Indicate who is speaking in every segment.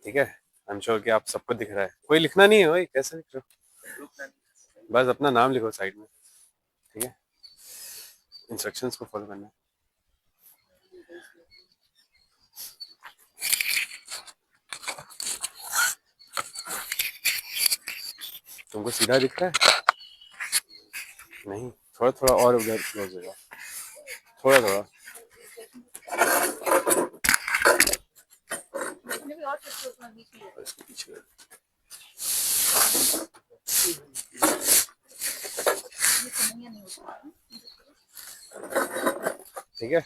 Speaker 1: ठीक है, I am sure कि आप सबको दिख रहा है। कोई लिखना नहीं है भाई, कैसे लिख रहे हो? बस अपना नाम लिखो साइड में, ठीक है। इंस्ट्रक्शंस को फॉलो करना है। तुमको सीधा दिख रहा है? नहीं, थोड़ा थोड़ा और उधर क्लोज हो जाओ, थोड़ा थोड़ा। इसके पीछे ठीक है।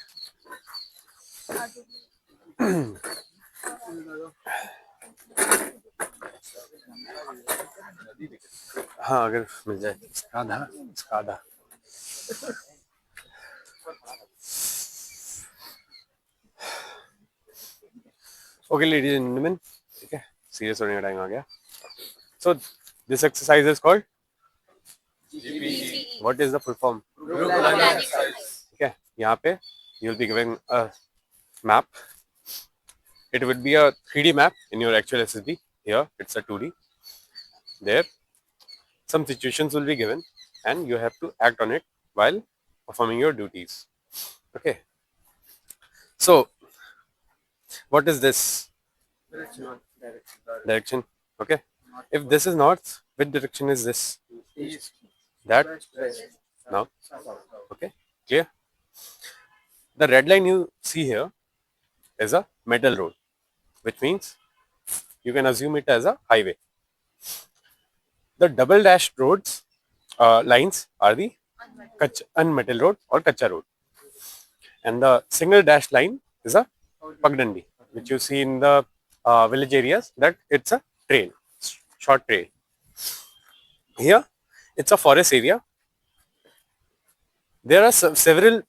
Speaker 1: हाँ, अगर मिल जाए इसका आधा, इसका आधा। ओके लेडीज एंड जेंटलमैन, ठीक है, सीरियस होने का टाइम आ गया। So this exercise is called GPE. What is the full form? ठीक है, यहाँ पे you will be giving a map. It would be a 3D map in your actual SSD. Here it's a 2D. There some situations will be given and you have to act on it while performing your duties. Okay, so what is this? Direction. Okay, if this is north, which direction is this?
Speaker 2: East.
Speaker 1: That? Now, okay, clear. The red line you see here is a metal road, which means you can assume it as a highway. The double dashed roads lines are the unmetal road or kacha road, and the single dashed line is a pagdandi, which you see in the village areas, that it's a trail, short trail. Here it's a forest area. There are several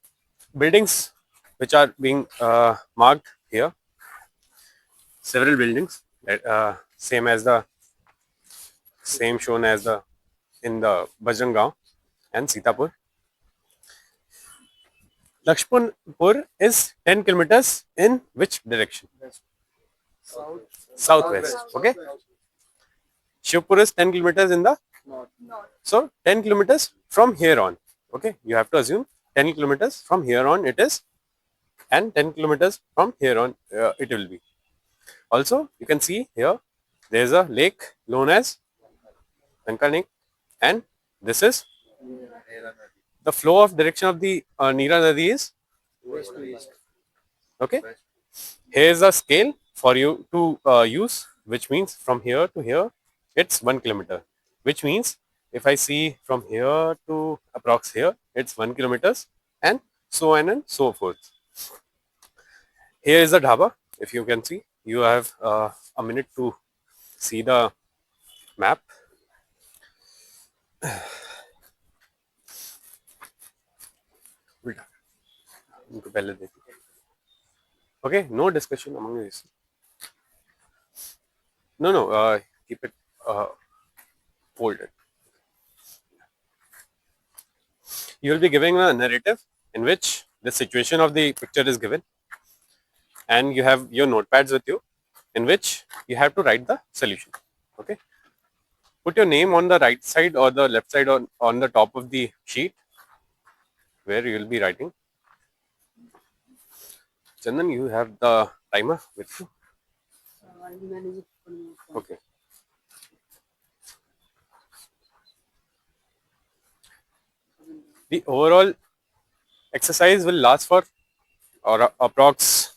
Speaker 1: buildings which are being marked here. Several buildings, same as the same shown as the in the Bajrangaon and Sitapur. Lakshmanpur is 10 kilometers in which direction? Southwest. Okay. Shivpur is 10 kilometers in the
Speaker 2: North.
Speaker 1: so 10 kilometers from here on. Okay, you have to assume 10 kilometers from here on it is, and 10 kilometers from here on it will be. Also, you can see here there is a lake known as Lankanik, and this is the flow of direction of the Neera Nadi is
Speaker 2: West to east.
Speaker 1: okay. Here is a scale for you to use, which means from here to here it's 1 kilometer, which means if I see from here to approx here it's 1 kilometers, and so on and so forth. Here is the dhaba. If you can see, you have a minute to see the map. Okay, no discussion among these. No, keep it folded. You will be giving a narrative in which the situation of the picture is given, and you have your notepads with you in which you have to write the solution. Okay, put your name on the right side or the left side on the top of the sheet where you will be writing. Chandan, you have the timer with you? Okay. The overall exercise will last for or approx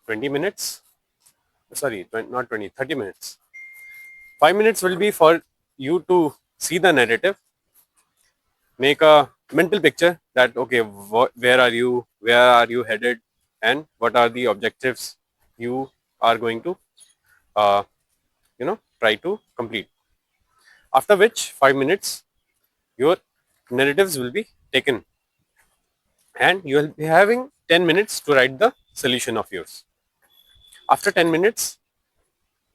Speaker 1: 20 minutes. Sorry, not 20, 30 minutes. 5 minutes will be for you to see the narrative, make a mental picture that okay, where are you headed, and what are the objectives you are going to try to complete. After which 5 minutes your narratives will be taken, and you will be having 10 minutes to write the solution of yours. After 10 minutes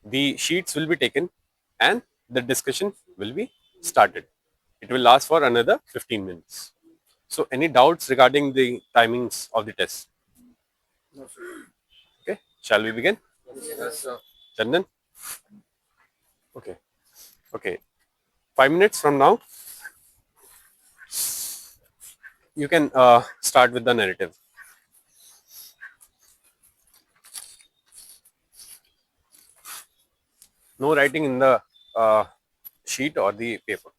Speaker 1: the sheets will be taken and the discussion will be started. It will last for another 15 minutes. So any doubts regarding the timings of the test?
Speaker 2: No, sir.
Speaker 1: Okay, shall we begin?
Speaker 2: Yes, sir.
Speaker 1: Chandan? Okay. Okay. 5 minutes from now, you can start with the narrative. No writing in the sheet or the paper.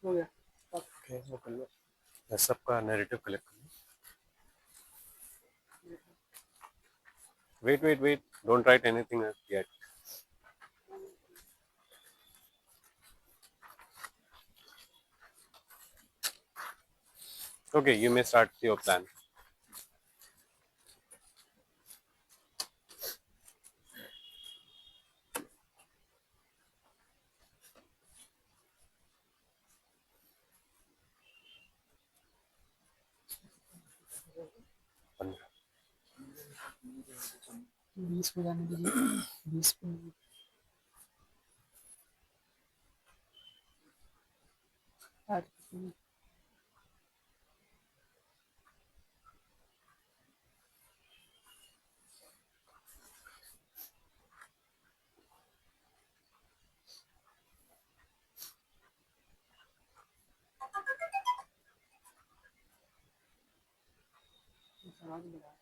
Speaker 2: हो गया okay वो कर लो
Speaker 1: सबका narrative collect कर लो. Wait. Don't write anything yet. Okay, you may start your plan.
Speaker 2: बीस को जाने दीजिए 20 को आठ को आवाज बढ़ा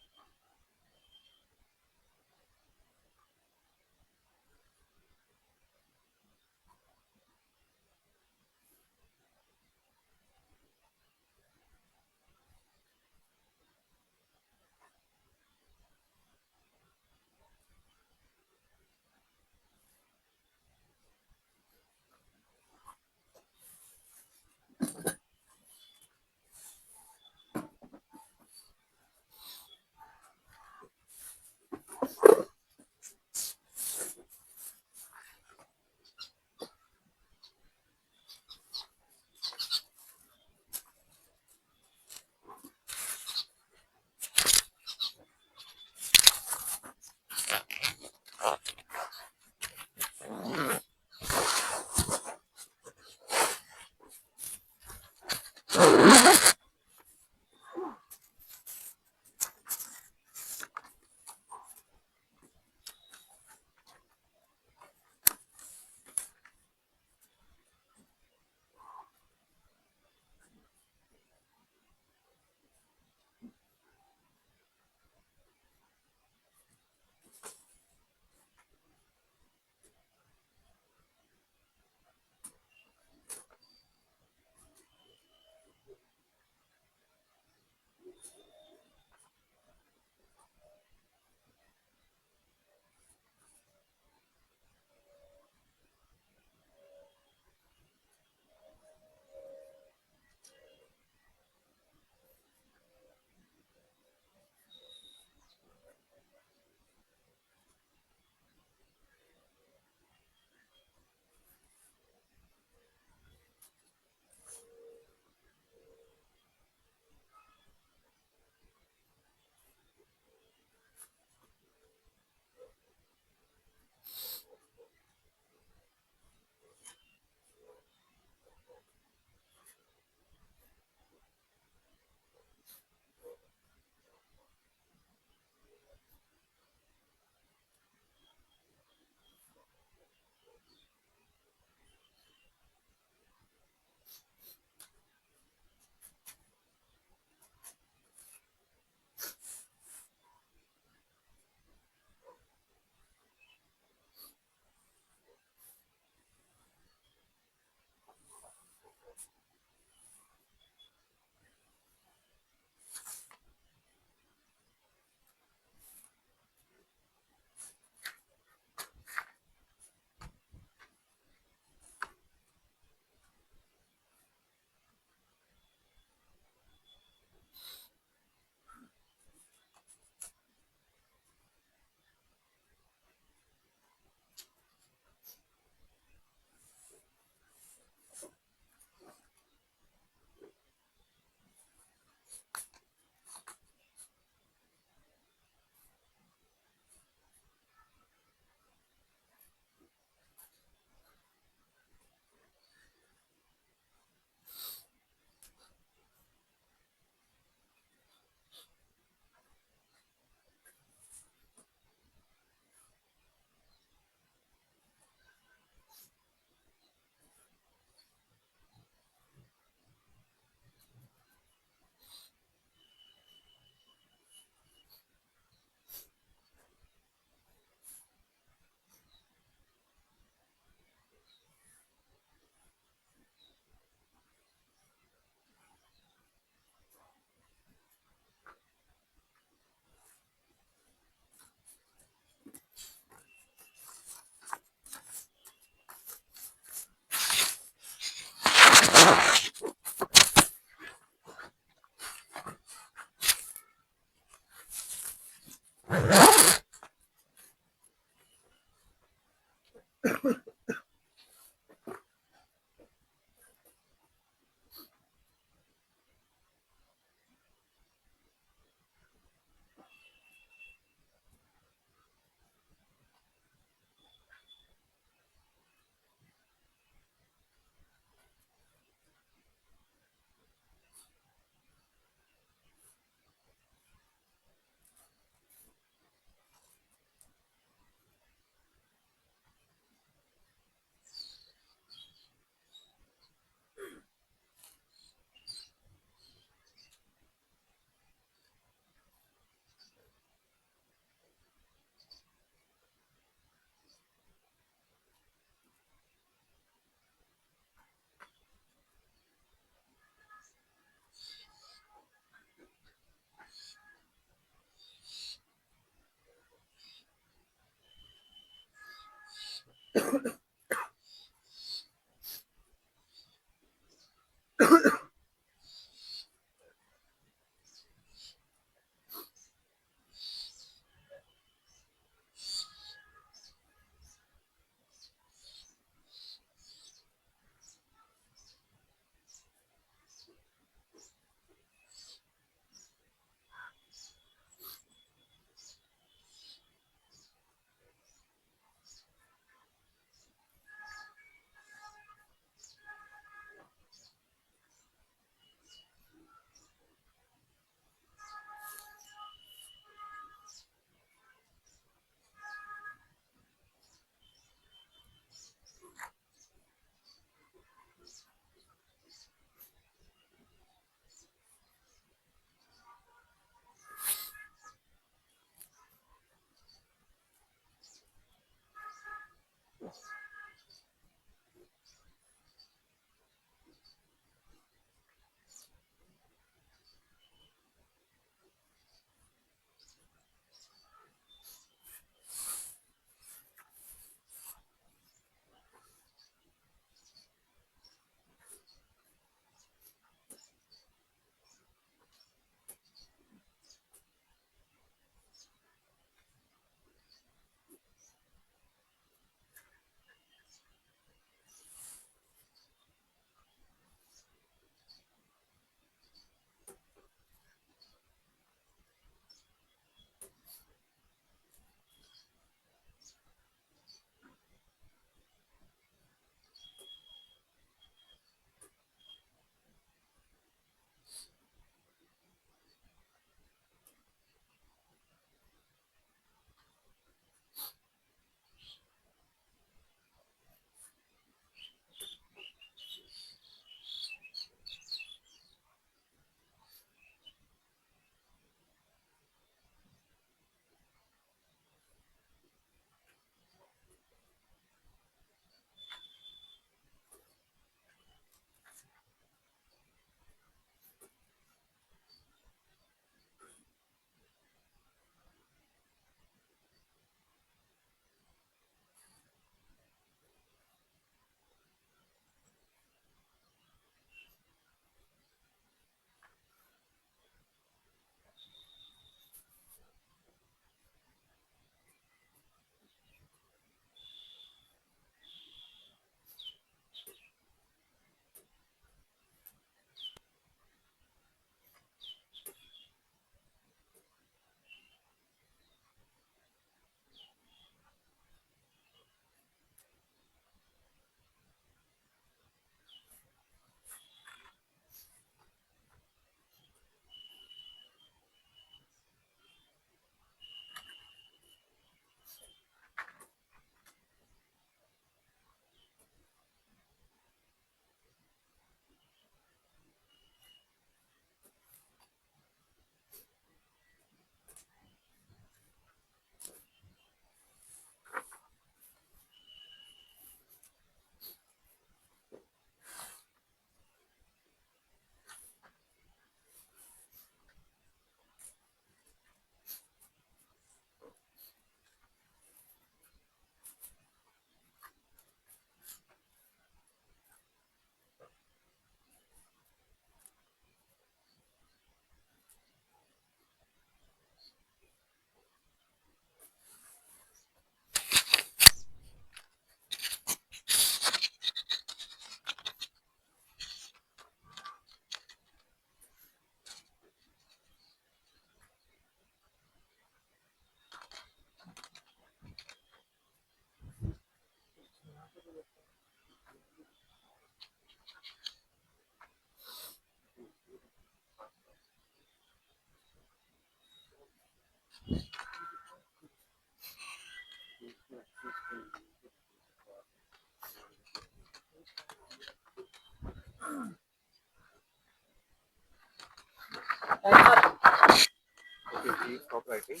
Speaker 1: Okay, please stop writing.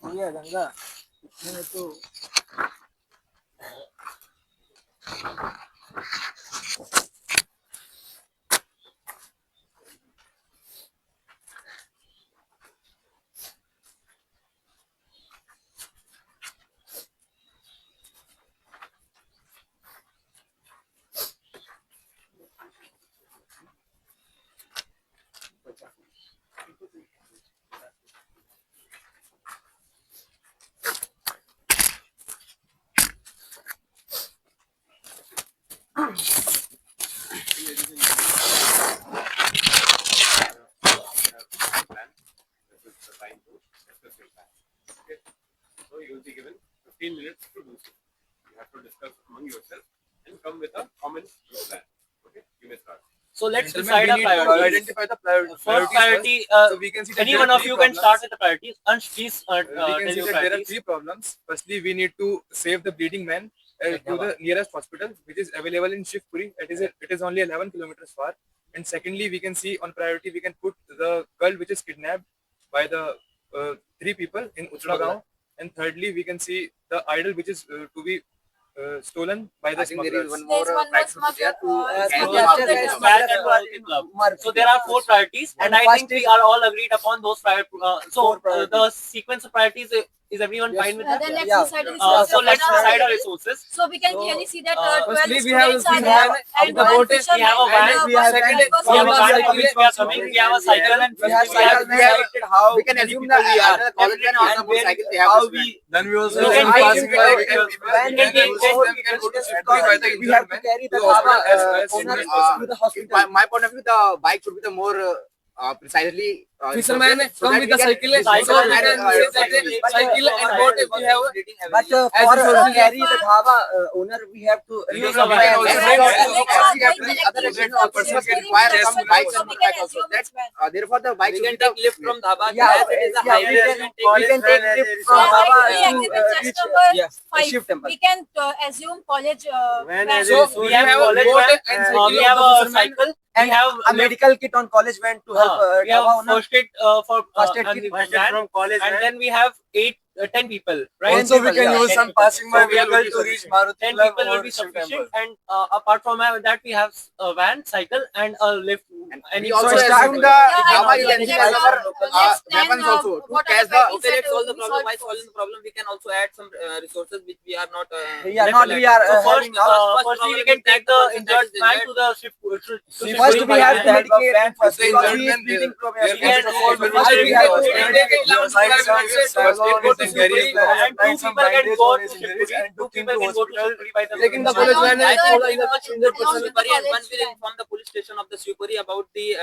Speaker 2: भैया गंगा इसमें तो
Speaker 1: This is the time to discuss your plan. Okay. So you will be given 15 minutes to do so. You have to discuss among yourself and come with a common plan. Okay. You may start.
Speaker 3: So let's
Speaker 4: Gentlemen,
Speaker 3: decide
Speaker 4: we
Speaker 3: our
Speaker 4: need to
Speaker 3: priorities.
Speaker 4: identify the priorities
Speaker 3: First priority,
Speaker 4: first. So we can see that
Speaker 3: any
Speaker 4: there
Speaker 3: one
Speaker 4: are
Speaker 3: of
Speaker 4: three
Speaker 3: you can
Speaker 4: problems.
Speaker 3: start with the priorities. Ansh, please
Speaker 4: We
Speaker 3: tell
Speaker 4: can see
Speaker 3: your
Speaker 4: that there are
Speaker 3: priorities.
Speaker 4: three problems. Firstly, we need to save the bleeding man to the nearest hospital, which is available in Shivpuri. It is only 11 kilometers far. And secondly, we can see on priority we can put the girl which is kidnapped by the three people in Uchla Gaon. And thirdly, we can see the idol which is to be stolen by the smugglers.
Speaker 5: There's one more smuggler
Speaker 3: So there are four priorities, and I think we are all agreed upon those priorities. The sequence of priorities is everyone fine with that?
Speaker 5: Then let's
Speaker 2: Yeah.
Speaker 5: decide the
Speaker 3: So let's
Speaker 5: resources.
Speaker 3: decide our resources.
Speaker 5: So we can clearly see that 12
Speaker 4: Firstly, we have
Speaker 5: students are
Speaker 4: the
Speaker 5: there
Speaker 4: van
Speaker 5: and
Speaker 4: of the
Speaker 5: one
Speaker 4: boat.
Speaker 5: fisherman
Speaker 3: We have a van.
Speaker 5: and
Speaker 4: We have
Speaker 5: one
Speaker 4: second-
Speaker 5: person
Speaker 3: We have a
Speaker 5: on
Speaker 3: van
Speaker 5: the
Speaker 3: of which we are coming. We have a cycle.
Speaker 2: We have cycle.
Speaker 3: We
Speaker 2: We
Speaker 3: have
Speaker 2: have how
Speaker 6: we can assume that either college van or some motorcycle they have
Speaker 2: how
Speaker 6: this van.
Speaker 2: we
Speaker 4: Then we also
Speaker 3: You
Speaker 4: have
Speaker 3: can
Speaker 4: to
Speaker 3: take
Speaker 4: pass
Speaker 3: it
Speaker 4: by
Speaker 3: by-
Speaker 4: we can
Speaker 2: van
Speaker 3: can take
Speaker 4: use them, we can go to Shivpuri by the
Speaker 2: we have
Speaker 4: injured
Speaker 2: to
Speaker 4: man
Speaker 2: carry the
Speaker 4: to the hospital
Speaker 2: Dhaba,
Speaker 4: as soon
Speaker 2: owner
Speaker 4: as possible.
Speaker 2: to the
Speaker 6: In
Speaker 2: hospital.
Speaker 6: my point of view, the bike should be the more precisely.
Speaker 4: Fisherman
Speaker 6: so
Speaker 4: come
Speaker 6: that
Speaker 4: with
Speaker 6: we
Speaker 4: the
Speaker 6: can-
Speaker 4: cycle.
Speaker 6: this
Speaker 4: So we
Speaker 6: fisherman
Speaker 4: can
Speaker 6: and,
Speaker 4: say that cycle and boat if we have.
Speaker 2: But
Speaker 4: As
Speaker 2: for
Speaker 4: resources,
Speaker 2: carry the Dhaba owner, we have to
Speaker 3: Use
Speaker 2: use
Speaker 3: a
Speaker 2: a
Speaker 3: van.
Speaker 2: van.
Speaker 6: And
Speaker 4: Also,
Speaker 6: then
Speaker 4: we
Speaker 6: also,
Speaker 4: have-
Speaker 6: also, we have to the other residents or persons can require some bikes and motorbikes also. That therefore the bike
Speaker 5: We
Speaker 6: should
Speaker 5: can
Speaker 6: be the
Speaker 5: take lift from Dhaba
Speaker 2: Yeah,
Speaker 5: as it is a
Speaker 2: yeah,
Speaker 5: highway.
Speaker 2: we can take lift from
Speaker 5: Yeah,
Speaker 2: Dhaba
Speaker 5: I agree
Speaker 2: to
Speaker 5: with just
Speaker 2: reach
Speaker 5: number
Speaker 2: the Shiv temple.
Speaker 5: We can assume college van.
Speaker 4: So
Speaker 3: we
Speaker 4: we
Speaker 3: have
Speaker 4: have
Speaker 3: college
Speaker 4: boat
Speaker 3: van,
Speaker 4: and
Speaker 3: we
Speaker 4: cycle
Speaker 3: have
Speaker 4: of
Speaker 3: a
Speaker 4: the fisherman.
Speaker 3: cycle.
Speaker 2: And
Speaker 3: We have
Speaker 2: a medical kit on college van to help
Speaker 3: we have
Speaker 2: Dhaba owner.
Speaker 3: first aid for
Speaker 2: First aid
Speaker 3: and
Speaker 2: kit.
Speaker 3: van,
Speaker 4: from college
Speaker 3: and then we have 10 people, right?
Speaker 2: Also, we can use
Speaker 3: 10
Speaker 2: some
Speaker 3: people.
Speaker 2: passing
Speaker 3: by
Speaker 2: by vehicle to reach Maruti
Speaker 3: 10
Speaker 2: Club
Speaker 3: people will
Speaker 2: or
Speaker 3: be
Speaker 2: Shiv
Speaker 3: sufficient,
Speaker 2: temple.
Speaker 3: and apart from that, we have a van, cycle, and a lift.
Speaker 6: And we
Speaker 3: so
Speaker 6: also
Speaker 3: it's
Speaker 6: assume the
Speaker 5: Yeah,
Speaker 6: Dhaba
Speaker 5: I
Speaker 6: is
Speaker 5: agree.
Speaker 6: engineered
Speaker 5: Let's
Speaker 6: for
Speaker 5: plan,
Speaker 6: weapons also to
Speaker 5: what are
Speaker 6: catch
Speaker 5: the
Speaker 6: the
Speaker 5: priorities
Speaker 7: Okay, let's
Speaker 5: that
Speaker 7: solve the
Speaker 5: we
Speaker 7: problem. By
Speaker 5: solve
Speaker 7: solving the problem, we can also add some resources which we are not.
Speaker 2: Yeah, not we are
Speaker 3: So first,
Speaker 2: having now.
Speaker 3: firstly, we can take the injured man to the ship.
Speaker 2: First, we have to medicate
Speaker 4: First,
Speaker 2: because
Speaker 4: injured
Speaker 2: he is
Speaker 4: man,
Speaker 2: bleeding from
Speaker 4: there
Speaker 2: his
Speaker 4: is
Speaker 2: head.
Speaker 4: a
Speaker 2: First,
Speaker 4: first
Speaker 2: we have to
Speaker 3: And two people can go to Shivpuri, and 2 people can go to Shivpuri by the
Speaker 4: Taking the
Speaker 3: college
Speaker 4: college
Speaker 3: van.
Speaker 4: van and
Speaker 5: Along
Speaker 4: follow the
Speaker 5: with
Speaker 4: injured
Speaker 5: the
Speaker 4: person.
Speaker 5: college
Speaker 7: Shivpuri, and one will
Speaker 5: van.
Speaker 7: inform the police station of the Shivpuri about the.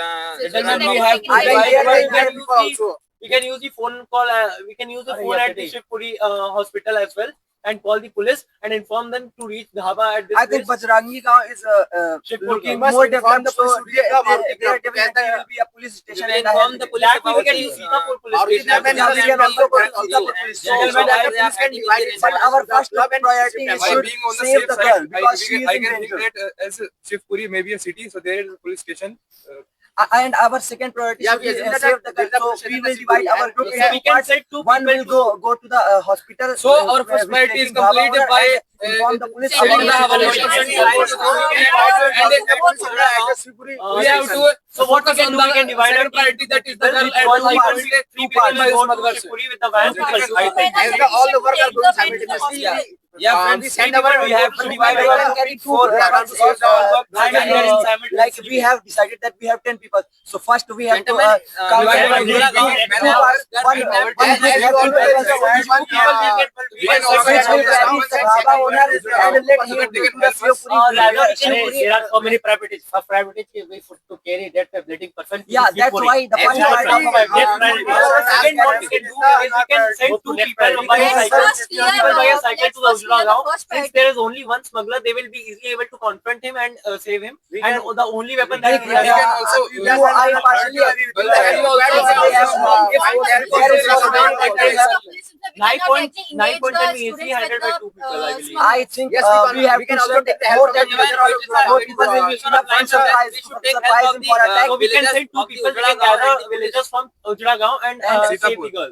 Speaker 3: Gentlemen,
Speaker 5: we
Speaker 3: we
Speaker 5: have
Speaker 3: have
Speaker 5: to
Speaker 3: we can use the phone call. We can use the phone at the Shivpuri hospital as well, and call the police and inform them to reach Dhaba at this
Speaker 2: I think
Speaker 3: place.
Speaker 2: Bajrangi Gaon is
Speaker 3: Shivpuri
Speaker 2: looking
Speaker 6: must
Speaker 2: more
Speaker 6: inform
Speaker 2: developed,
Speaker 6: the police
Speaker 2: so
Speaker 6: to reach the Maruti
Speaker 2: there
Speaker 6: Club.
Speaker 2: definitely will be a police
Speaker 7: We
Speaker 2: station.
Speaker 7: will
Speaker 2: And I
Speaker 7: inform
Speaker 2: have
Speaker 7: the
Speaker 2: to-
Speaker 7: police
Speaker 3: That we
Speaker 7: about
Speaker 3: can
Speaker 7: the.
Speaker 3: use Sitapur police
Speaker 6: Maruti
Speaker 3: station.
Speaker 6: Club and
Speaker 2: Yeah, we can also
Speaker 6: also
Speaker 2: call
Speaker 6: also
Speaker 2: the police
Speaker 6: so
Speaker 2: station.
Speaker 6: that
Speaker 7: They
Speaker 6: the
Speaker 7: are
Speaker 6: police can
Speaker 7: heading
Speaker 6: divide
Speaker 7: the
Speaker 6: it
Speaker 2: But our
Speaker 6: the
Speaker 2: first
Speaker 6: club and
Speaker 2: priority
Speaker 6: Shiv
Speaker 2: is
Speaker 4: By
Speaker 6: temple.
Speaker 2: should
Speaker 4: being on the
Speaker 2: save
Speaker 4: safe
Speaker 2: the
Speaker 4: side,
Speaker 2: girl because she is
Speaker 4: I
Speaker 2: in
Speaker 4: can
Speaker 2: danger.
Speaker 4: think that as Shivpuri may be a city, so there is a police station.
Speaker 2: And our second priority
Speaker 6: Yeah,
Speaker 2: should
Speaker 6: we
Speaker 2: be
Speaker 6: assume that
Speaker 2: save the
Speaker 6: there is a
Speaker 2: girl.
Speaker 6: police
Speaker 2: So we
Speaker 6: station
Speaker 2: will
Speaker 6: in
Speaker 2: divide
Speaker 6: Shivpuri
Speaker 2: our
Speaker 6: and
Speaker 2: group
Speaker 6: we
Speaker 2: in
Speaker 3: So we can
Speaker 2: parts.
Speaker 3: send 2
Speaker 2: One will
Speaker 3: people.
Speaker 2: go to the hospital.
Speaker 4: So our first
Speaker 2: with
Speaker 4: priority is
Speaker 2: taking Dhaba
Speaker 4: completed
Speaker 2: owner
Speaker 4: by
Speaker 2: and inform the police
Speaker 4: saving
Speaker 2: about
Speaker 4: the
Speaker 2: the
Speaker 4: Dhaba
Speaker 2: situation.
Speaker 4: we have to.
Speaker 3: So what we can do, we can divide
Speaker 4: second
Speaker 3: our
Speaker 4: priority that is the girl and
Speaker 3: One
Speaker 4: two
Speaker 3: people,
Speaker 4: people.
Speaker 3: 3 people will go to Shivpuri with the van.
Speaker 6: As all the work are going simultaneously.
Speaker 4: Yeah,
Speaker 6: We send our
Speaker 3: we have to divide
Speaker 2: We
Speaker 3: our
Speaker 2: can carry two
Speaker 6: four
Speaker 2: vehicles
Speaker 6: vehicles
Speaker 2: because,
Speaker 3: and
Speaker 2: like we have decided that we have 10 people. So first we have to
Speaker 7: Gentlemen,
Speaker 2: count
Speaker 4: divided by
Speaker 2: two
Speaker 4: Dhaba
Speaker 2: parts. One group
Speaker 6: As
Speaker 2: have
Speaker 6: you
Speaker 2: two
Speaker 6: always
Speaker 2: vehicles.
Speaker 6: we can also
Speaker 2: Which will
Speaker 6: add
Speaker 2: carry the Dhaba owner and let him go to the Shivpuri.
Speaker 3: There are so many priorities. A priority we put to carry that bleeding person.
Speaker 2: Yeah, that's why the first
Speaker 6: Exactly.
Speaker 2: priority.
Speaker 3: Second, what we can do is we can send 2 people by a cycle.
Speaker 5: Let's
Speaker 3: 2 people by a
Speaker 5: first
Speaker 3: cycle to the
Speaker 5: clear
Speaker 3: Ujla
Speaker 5: the
Speaker 3: Gaon.
Speaker 5: first
Speaker 3: Since
Speaker 5: priority.
Speaker 3: there is only one smuggler, they will be easily able to confront him and save him. And the only weapon
Speaker 2: Like,
Speaker 3: that we have.
Speaker 4: can also
Speaker 2: you I partially agree with that.
Speaker 4: Well,
Speaker 2: They have small- there is no
Speaker 3: Nine point ten is easily handled by 2 people, I believe.
Speaker 2: I think
Speaker 6: Yes,
Speaker 2: we have
Speaker 6: we
Speaker 2: to
Speaker 6: can also
Speaker 2: send
Speaker 6: take the help
Speaker 2: more
Speaker 6: of
Speaker 2: than
Speaker 6: the other
Speaker 2: more people will be enough for surprise
Speaker 7: We should take
Speaker 2: surprise
Speaker 7: help
Speaker 2: him
Speaker 7: of
Speaker 2: for
Speaker 7: the,
Speaker 2: attack.
Speaker 3: So we can
Speaker 7: villagers
Speaker 3: send 2
Speaker 7: of the
Speaker 3: people, we
Speaker 7: Ujla
Speaker 3: can
Speaker 7: Gaon
Speaker 3: gather
Speaker 7: and the
Speaker 3: villagers from Ujla Gaon and
Speaker 2: And
Speaker 3: save the
Speaker 4: Sitapur.
Speaker 3: girl.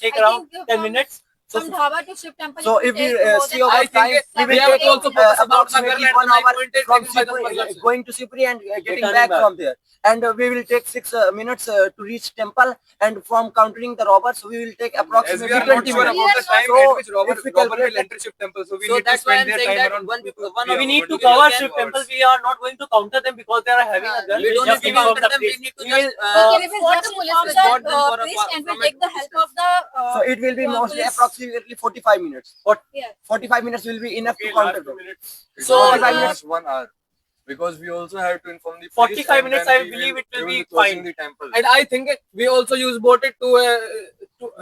Speaker 3: take
Speaker 5: I
Speaker 3: around
Speaker 5: think
Speaker 3: 10 minutes.
Speaker 5: From Dhaba to Shiv Temple.
Speaker 2: So
Speaker 5: it
Speaker 2: if
Speaker 5: will
Speaker 2: we
Speaker 5: take more
Speaker 2: see
Speaker 5: than
Speaker 2: over
Speaker 7: I
Speaker 2: time,
Speaker 7: think
Speaker 2: we
Speaker 7: we
Speaker 2: will
Speaker 7: have
Speaker 2: take
Speaker 7: to also focus about the
Speaker 2: approximately
Speaker 7: girl
Speaker 2: 1
Speaker 7: and
Speaker 2: hour
Speaker 7: the
Speaker 2: from
Speaker 7: taken by the
Speaker 2: Sipuri,
Speaker 7: smugglers.
Speaker 2: going to Sipuri and getting
Speaker 3: Returning
Speaker 2: back
Speaker 3: back.
Speaker 2: from there. And we will take 6 minutes to reach temple, and from countering the robbers, we will take
Speaker 4: As
Speaker 2: approximately
Speaker 4: we are not
Speaker 2: 20
Speaker 4: sure
Speaker 2: minutes.
Speaker 4: about the time
Speaker 2: So,
Speaker 4: at which robber
Speaker 2: if we
Speaker 4: will
Speaker 2: calculate
Speaker 4: enter Shiv Temple, so we
Speaker 7: So
Speaker 4: need to
Speaker 7: that's why
Speaker 4: spend
Speaker 7: I'm
Speaker 4: their
Speaker 7: saying
Speaker 4: time
Speaker 7: that
Speaker 4: around
Speaker 7: one
Speaker 4: 2 to
Speaker 7: one
Speaker 4: 3
Speaker 7: of
Speaker 3: We
Speaker 4: hours.
Speaker 3: need
Speaker 4: What
Speaker 3: to
Speaker 4: do you
Speaker 3: cover
Speaker 4: think?
Speaker 3: Shiv Temple. We are not going to counter them because they are having a gun.
Speaker 7: We don't
Speaker 3: just
Speaker 7: need to
Speaker 3: inform
Speaker 7: counter
Speaker 3: the
Speaker 7: them. We
Speaker 3: police.
Speaker 7: need to
Speaker 3: We will,
Speaker 7: just
Speaker 5: Okay, we will
Speaker 6: What
Speaker 5: just
Speaker 6: the police
Speaker 5: inform
Speaker 6: will
Speaker 5: the
Speaker 7: escort them for a
Speaker 5: priest and will
Speaker 7: from a
Speaker 5: take the help of the.
Speaker 2: So it will be mostly
Speaker 5: police.
Speaker 2: approximately 45 minutes.
Speaker 5: Yeah.
Speaker 2: 45 minutes will be enough
Speaker 1: Okay,
Speaker 2: to counter
Speaker 1: last 2
Speaker 2: them.
Speaker 1: minutes.
Speaker 3: So,
Speaker 2: 45 minutes.
Speaker 8: 1 hour, because we also have to inform the
Speaker 3: 45 minutes, I believe it will be
Speaker 8: closing
Speaker 3: fine.
Speaker 8: the temple.
Speaker 7: And I think we also use boated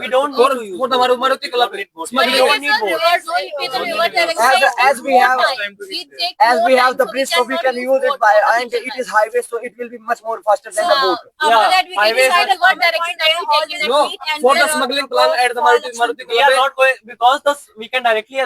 Speaker 3: We don't
Speaker 7: for,
Speaker 3: need to use
Speaker 7: for the
Speaker 3: boat.
Speaker 7: Maruti Club.
Speaker 5: But
Speaker 7: Smuggling.
Speaker 5: it
Speaker 3: don't
Speaker 5: is
Speaker 3: need
Speaker 5: a
Speaker 3: boat.
Speaker 5: reverse, in the river direction.
Speaker 2: As we have-
Speaker 5: we take
Speaker 2: As
Speaker 5: more
Speaker 2: we have
Speaker 5: time,
Speaker 2: the
Speaker 5: so
Speaker 2: bridge, so we
Speaker 5: cannot
Speaker 2: can use it
Speaker 5: boat
Speaker 2: by,
Speaker 5: for the
Speaker 2: and
Speaker 5: fishermen.
Speaker 2: it is highway, so it will be much more faster than
Speaker 5: So,
Speaker 2: the boat.
Speaker 5: after
Speaker 3: Yeah,
Speaker 5: that we can
Speaker 3: highways
Speaker 5: decide
Speaker 3: are
Speaker 5: what direction that we take in
Speaker 7: No,
Speaker 5: the and
Speaker 7: for the
Speaker 5: we'll,
Speaker 7: smuggling
Speaker 5: go
Speaker 7: plan at the
Speaker 5: for
Speaker 7: Maruti
Speaker 3: We are
Speaker 7: Club.
Speaker 3: not going because we can directly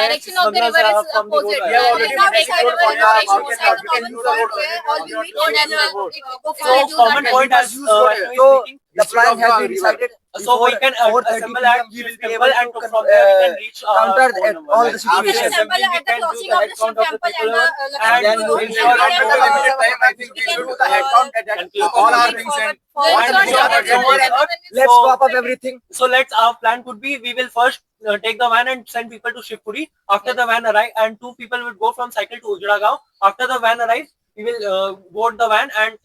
Speaker 5: direction of the river is
Speaker 3: from the road.
Speaker 5: opposite.
Speaker 6: We have already
Speaker 5: It's not
Speaker 6: decided
Speaker 5: beside
Speaker 6: on
Speaker 5: river,
Speaker 6: the
Speaker 5: it's
Speaker 6: mountain
Speaker 5: beside
Speaker 6: road.
Speaker 5: the
Speaker 6: We can
Speaker 5: common
Speaker 6: use the
Speaker 5: point
Speaker 6: road
Speaker 5: where
Speaker 6: already.
Speaker 5: all we meet and then go for
Speaker 3: So
Speaker 5: it, use
Speaker 3: common
Speaker 5: that
Speaker 3: point
Speaker 5: direction.
Speaker 3: as
Speaker 2: So,
Speaker 3: speaking.
Speaker 2: the
Speaker 6: Instead
Speaker 2: plan
Speaker 6: of
Speaker 2: has
Speaker 6: the
Speaker 2: been
Speaker 6: river.
Speaker 2: decided.
Speaker 3: So we can
Speaker 2: 4:30
Speaker 3: assemble
Speaker 2: PM
Speaker 3: at
Speaker 2: we will
Speaker 3: Shiv
Speaker 2: be
Speaker 3: Temple
Speaker 2: able
Speaker 3: and
Speaker 2: to
Speaker 3: from there we can reach
Speaker 2: counter
Speaker 3: phone
Speaker 2: at
Speaker 3: number.
Speaker 2: all
Speaker 3: Like,
Speaker 2: the
Speaker 3: after
Speaker 2: situations.
Speaker 3: assembly, we
Speaker 5: At the
Speaker 3: can do
Speaker 5: crossing
Speaker 3: the
Speaker 5: of
Speaker 3: head
Speaker 5: the
Speaker 3: count
Speaker 5: Shiv
Speaker 3: of the
Speaker 5: Temple
Speaker 3: people
Speaker 5: and the
Speaker 3: and
Speaker 2: then
Speaker 5: Lakshmi
Speaker 2: we
Speaker 5: Road,
Speaker 2: will
Speaker 5: and
Speaker 2: start
Speaker 5: we
Speaker 2: at
Speaker 5: can,
Speaker 2: the
Speaker 6: limited time, I think we
Speaker 5: can
Speaker 6: should
Speaker 5: do
Speaker 6: do the head count at that.
Speaker 3: Conclude.
Speaker 6: All our
Speaker 5: forward
Speaker 6: things and
Speaker 5: for
Speaker 3: And
Speaker 5: sure
Speaker 3: we
Speaker 5: that
Speaker 3: are
Speaker 5: we can
Speaker 3: ready.
Speaker 5: do it.
Speaker 2: Let's
Speaker 3: So-
Speaker 2: swap up everything.
Speaker 3: So our plan could be we will first take the van and send people to Shivpuri. After the van arrive and 2 people will go from cycle to Ujragaon. After the van arrives, we will board the van and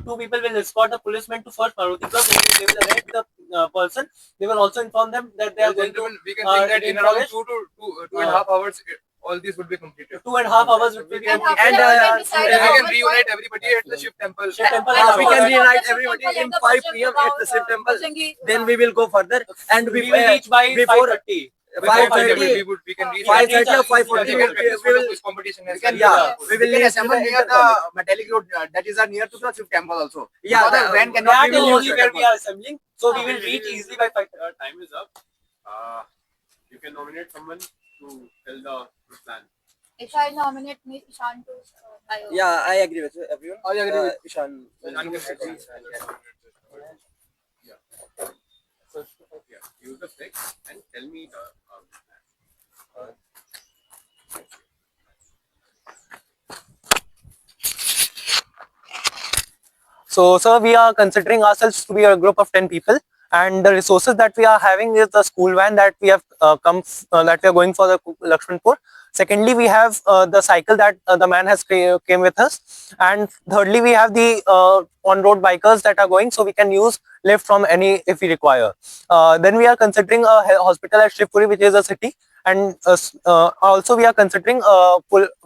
Speaker 3: 2 people will escort the policemen to first Maruti Club. They will arrest the person. They will also inform them that they are
Speaker 4: Well,
Speaker 3: going to
Speaker 4: gentlemen, we can think that in
Speaker 3: rain
Speaker 4: around
Speaker 3: forest.
Speaker 4: 2.5 hours, all these would be completed.
Speaker 3: 2.5 hours will be
Speaker 5: And
Speaker 3: completed.
Speaker 5: after
Speaker 2: And,
Speaker 5: that we can
Speaker 2: uh,
Speaker 5: decide
Speaker 4: We
Speaker 5: how
Speaker 4: can
Speaker 5: much
Speaker 4: reunite everybody at the Shiv Temple.
Speaker 3: Shiv Temple
Speaker 5: And
Speaker 3: and
Speaker 2: we
Speaker 3: Shiv
Speaker 2: can
Speaker 3: Temple.
Speaker 2: reunite
Speaker 5: Shiv
Speaker 2: everybody
Speaker 5: Temple
Speaker 2: in
Speaker 5: and the
Speaker 2: 5
Speaker 5: Bajrangi
Speaker 2: PM at the Shiv
Speaker 5: Gao,
Speaker 2: Temple.
Speaker 5: Bajrangi,
Speaker 2: Then we will go further. And
Speaker 3: We will reach by
Speaker 2: before
Speaker 3: 5:30.
Speaker 4: By
Speaker 2: 5:30,
Speaker 4: we can reach
Speaker 2: 5:30 or
Speaker 4: I
Speaker 2: 5:40
Speaker 4: think
Speaker 2: we will,
Speaker 4: this competition has
Speaker 6: can-
Speaker 2: yeah, we
Speaker 6: we
Speaker 2: will
Speaker 6: can
Speaker 2: reach
Speaker 6: assemble
Speaker 2: the
Speaker 6: near
Speaker 2: Inter College.
Speaker 6: the Metallic Road that is near to the Shiv Temple also.
Speaker 2: Yeah,
Speaker 6: Because the van cannot
Speaker 3: That
Speaker 6: be
Speaker 3: is
Speaker 6: used
Speaker 3: only
Speaker 6: at
Speaker 3: where
Speaker 6: that
Speaker 3: we are assembling. So we will
Speaker 1: Okay,
Speaker 3: reach easily by 5.
Speaker 1: Time is up. You can nominate someone to tell the plan.
Speaker 5: If I nominate me, Ishan to bio.
Speaker 2: Yeah, I agree with everyone.
Speaker 7: I agree with
Speaker 2: Ishan.
Speaker 1: So, yeah, use the flex and tell me the plan.
Speaker 3: So, sir, we are considering ourselves to be a group of 10 people, and the resources that we are having is the school van that we have that we are going for the Lakshmanpur. Secondly, we have the cycle that the man has came with us, and thirdly, we have the on-road bikers that are going, so we can use lift from any if we require. Then we are considering a hospital at Shivpuri, which is a city, and also we are considering a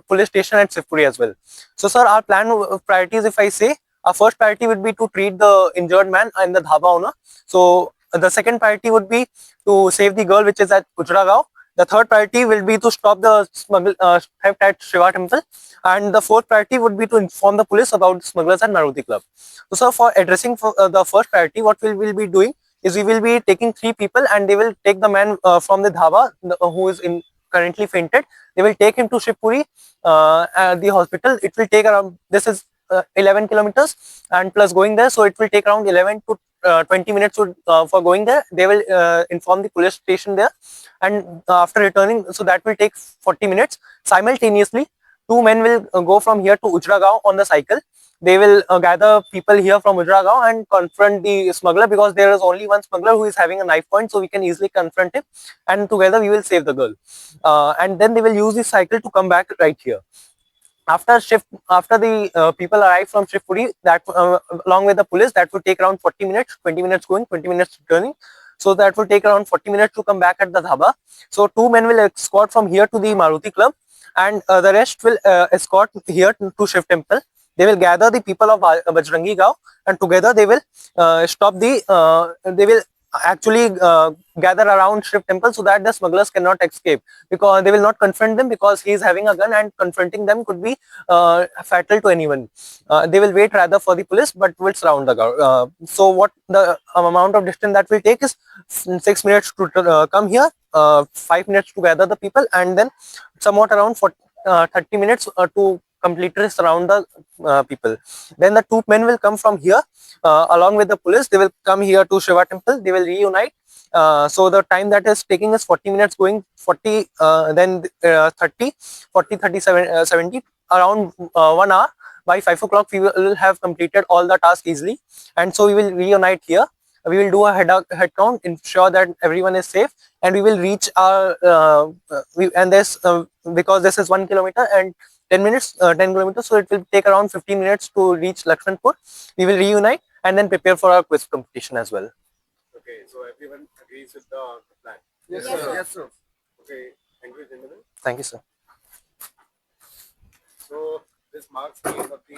Speaker 3: police station at Shivpuri as well. So, sir, our plan priorities, if I say. Our first priority would be to treat the injured man and the dhaba owner. So the second priority would be to save the girl which is at Ujragaon. The third priority will be to stop the theft at Shiva Temple. And the fourth priority would be to inform the police about the smugglers at Maruti Club. So sir, for addressing the first priority, what we will be doing is we will be taking 3 people and they will take the man from the dhaba who is currently fainted. They will take him to Shivpuri, the hospital. It will take around, this is 11 kilometers and plus going there, so it will take around 11 to 20 minutes for going there. They will inform the police station there, and after returning, so that will take 40 minutes. Simultaneously, 2 men will go from here to Ujragaon on the cycle. They will gather people here from Ujragaon and confront the smuggler, because there is only one smuggler who is having a knife point, so we can easily confront him, and together we will save the girl. And then they will use the cycle to come back right here. After the people arrive from Shivpuri, that along with the police, that would take around 40 minutes, 20 minutes going, 20 minutes returning. So that will take around 40 minutes to come back at the dhaba. So 2 men will escort from here to the Maruti Club, and the rest will escort here to Shiv Temple. They will gather the people of Bajrangi Gao, and together they will they will actually gather around Shiv Temple, so that the smugglers cannot escape, because they will not confront them, because he is having a gun and confronting them could be fatal to anyone. They will wait rather for the police, but will surround the guard. So what the amount of distance that will take is 6 minutes to come here, 5 minutes to gather the people, and then somewhat around 30 minutes to completely surround the people. Then the two men will come from here along with the police. They will come here to Shiva temple. They will reunite. So the time that is taking is 40 minutes going, 40, then 30, 40, 37, 70, around 1 hour. By 5 o'clock, we will have completed all the tasks easily. And so we will reunite here. We will do a head count, ensure that everyone is safe, and we will reach our, because this is 1 kilometer and 10 minutes, 10 kilometers, so it will take around 15 minutes to reach Lakshmanpur. We will reunite and then prepare for our quiz competition as well.
Speaker 1: Okay, so everyone agrees with the plan.
Speaker 2: Yes, sir. Yes, sir.
Speaker 1: Okay, thank you, gentlemen.
Speaker 3: Thank you, sir.
Speaker 1: So this marks the end of the